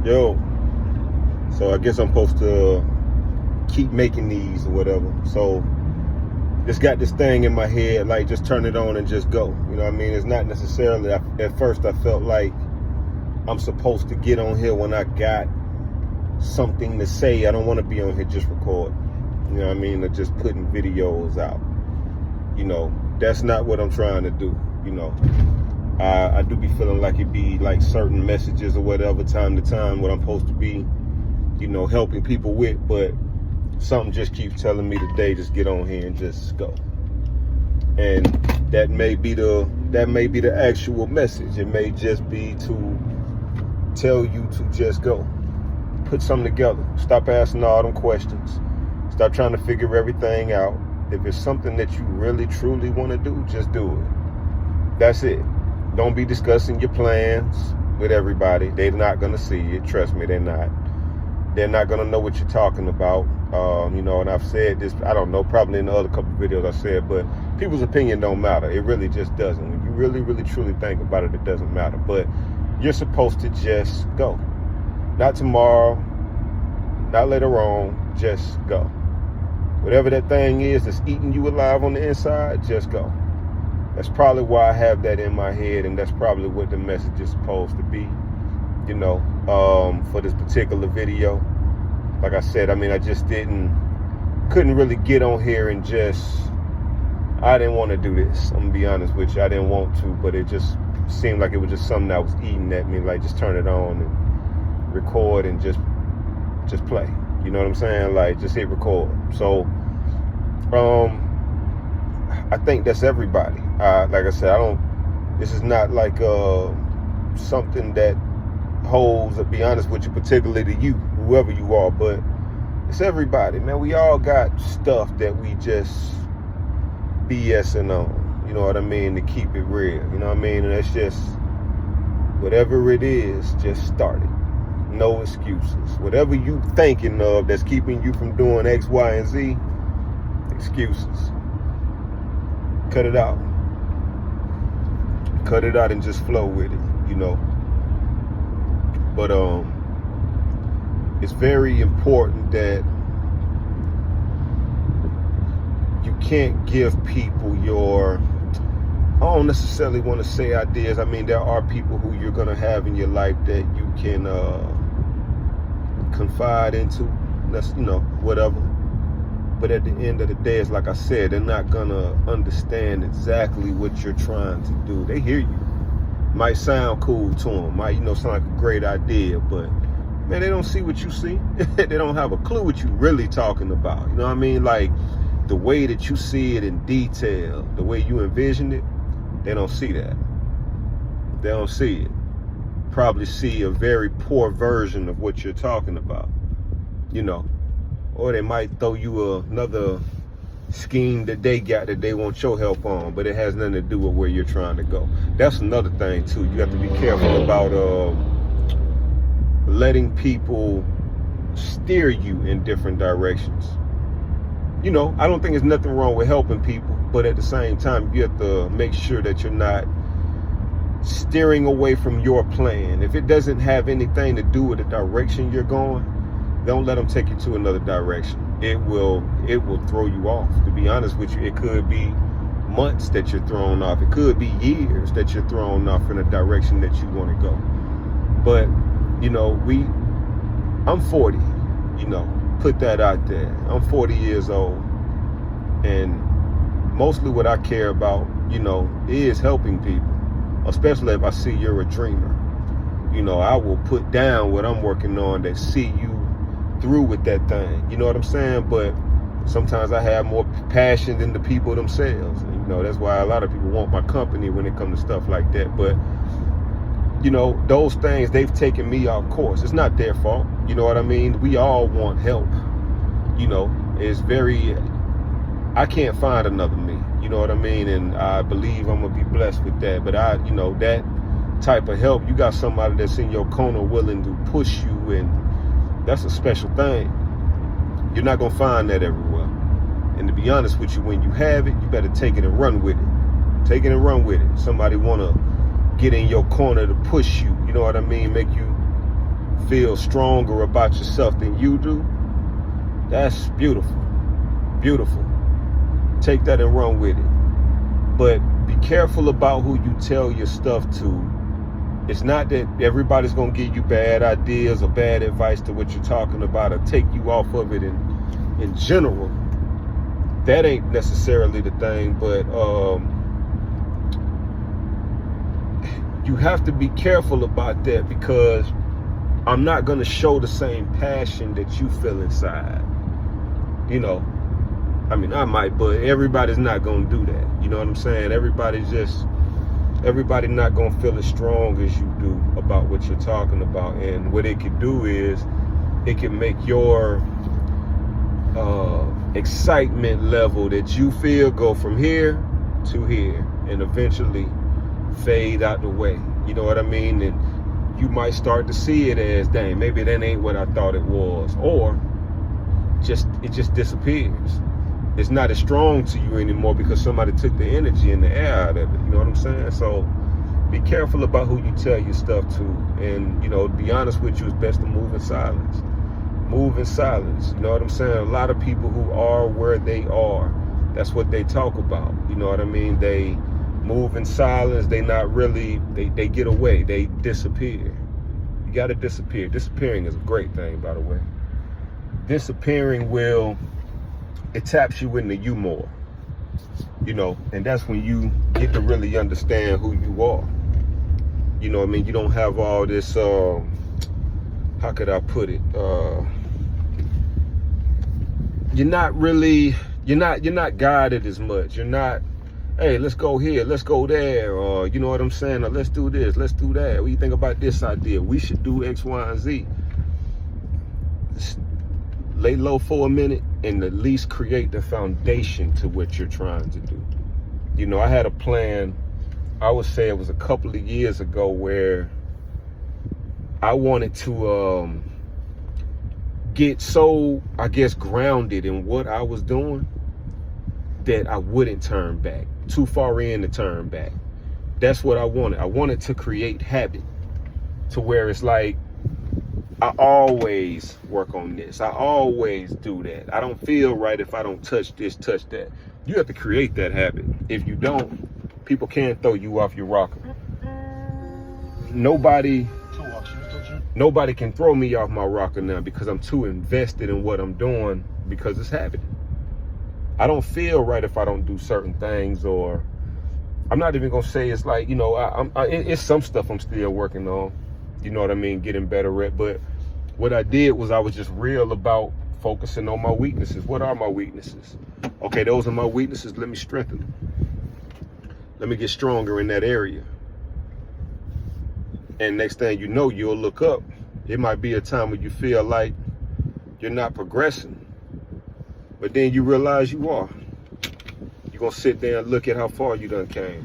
Yo, so I guess I'm supposed to keep making these or whatever. So just got this thing in my head, like just turn it on and just go. You know what I mean? It's not necessarily, at first I felt like I'm supposed to get on here when I got something to say. I don't want to be on here just record. You know what I mean? Or just putting videos out. You know, that's not what I'm trying to do, you know. I do be feeling like it be like certain messages or whatever time to time what I'm supposed to be, you know, helping people with, but something just keeps telling me today, just get on here and just go. And that may be the actual message. It may just be to tell you to just go. Put something together. Stop asking all them questions. Stop trying to figure everything out. If it's something that you really truly want to do, just do it. That's it. Don't be discussing your plans with everybody. They're not going to see it. Trust me, they're not. They're not going to know what you're talking about. You know, and I've said this, I don't know, probably in the other couple of videos I said, but people's opinion don't matter. It really just doesn't. When you really, really, truly think about it, it doesn't matter. But you're supposed to just go. Not tomorrow, not later on, just go. Whatever that thing is that's eating you alive on the inside, just go. That's probably why I have that in my head, and that's probably what the message is supposed to be, you know, for this particular video. Like I said, I mean, I just couldn't really get on here and I didn't want to do this. I'm gonna be honest with you, I didn't want to, but it just seemed like it was just something that was eating at me, like just turn it on and record and just play. You know what I'm saying? Like just hit record. So, I think that's everybody. Like I said, this is not like something that holds, to be honest with you, particularly to you, whoever you are, but it's everybody, man. We all got stuff that we just BSing on, you know what I mean, to keep it real, you know what I mean? And that's just, whatever it is, just start it. No excuses. Whatever you thinking of that's keeping you from doing X, Y, and Z, excuses. Cut it out. Cut it out and just flow with it, you know. But it's very important that you can't give people I don't necessarily want to say ideas. I mean, there are people who you're going to have in your life that you can confide into. That's, you know, whatever. But at the end of the day, it's like I said, they're not gonna understand exactly what you're trying to do. They hear you. Might sound cool to them. Might, you know, sound like a great idea, but man, they don't see what you see. They don't have a clue what you're really talking about. You know what I mean? Like the way that you see it in detail, the way you envision it, they don't see that. They don't see it. Probably see a very poor version of what you're talking about, you know. Or they might throw you another scheme that they got that they want your help on, but it has nothing to do with where you're trying to go. That's another thing too. You have to be careful about letting people steer you in different directions. You know, I don't think there's nothing wrong with helping people, but at the same time, you have to make sure that you're not steering away from your plan. If it doesn't have anything to do with the direction you're going, don't let them take you to another direction. It will throw you off. To be honest with you, it could be months that you're thrown off. It could be years that you're thrown off in a direction that you want to go. But, you know, I'm 40, you know, put that out there. I'm 40 years old. And mostly what I care about, you know, is helping people. Especially if I see you're a dreamer. You know, I will put down what I'm working on that see you through with that thing, you know what I'm saying? But sometimes I have more passion than the people themselves, and, you know, that's why a lot of people want my company when it comes to stuff like that. But, you know, those things, they've taken me off course. It's not their fault, you know what I mean? We all want help, you know. I can't find another me, you know what I mean? And I believe I'm gonna be blessed with that. But you know, that type of help, you got somebody that's in your corner willing to push you, and that's a special thing. You're not gonna find that everywhere. And to be honest with you, when you have it, you better take it and run with it. Take it and run with it. Somebody wanna get in your corner to push you, you know what I mean? Make you feel stronger about yourself than you do, that's beautiful. Beautiful. Take that and run with it. But be careful about who you tell your stuff to. It's not that everybody's going to give you bad ideas or bad advice to what you're talking about or take you off of it in general. That ain't necessarily the thing, but you have to be careful about that, because I'm not going to show the same passion that you feel inside. You know, I mean, I might, but everybody's not going to do that. You know what I'm saying? Everybody not going to feel as strong as you do about what you're talking about. And what it can do is it can make your excitement level that you feel go from here to here and eventually fade out the way. You know what I mean? And you might start to see it as, dang, maybe that ain't what I thought it was, or it just disappears. It's not as strong to you anymore because somebody took the energy and the air out of it. You know what I'm saying? So be careful about who you tell your stuff to. And, you know, to be honest with you, it's best to move in silence. Move in silence. You know what I'm saying? A lot of people who are where they are, that's what they talk about. You know what I mean? They move in silence. They not really, they get away. They disappear. You got to disappear. Disappearing is a great thing, by the way. Disappearing it taps you into you more, you know, and that's when you get to really understand who you are. You know what I mean? You don't have all this, how could I put it? You're not guided as much. You're not, hey, let's go here, let's go there, or you know what I'm saying? Or let's do this, let's do that. What do you think about this idea? We should do X, Y, and Z. Just lay low for a minute and at least create the foundation to what you're trying to do. You know, I had a plan, I would say it was a couple of years ago, where I wanted to get so, I guess, grounded in what I was doing that I wouldn't turn back, too far in to turn back. That's what I wanted. I wanted to create habit to where it's like, I always work on this. I always do that. I don't feel right if I don't touch this, touch that. You have to create that habit. If you don't, people can't throw you off your rocker. Nobody can throw me off my rocker now because I'm too invested in what I'm doing, because it's habit. I don't feel right if I don't do certain things, or I'm not even gonna say it's like, you know, it's some stuff I'm still working on. You know what I mean? Getting better at. But what I did was I was just real about focusing on my weaknesses. What are my weaknesses? Okay, those are my weaknesses. Let me strengthen them. Let me get stronger in that area. And next thing you know, you'll look up. It might be a time when you feel like you're not progressing, but then you realize you are. You're going to sit there and look at how far you done came.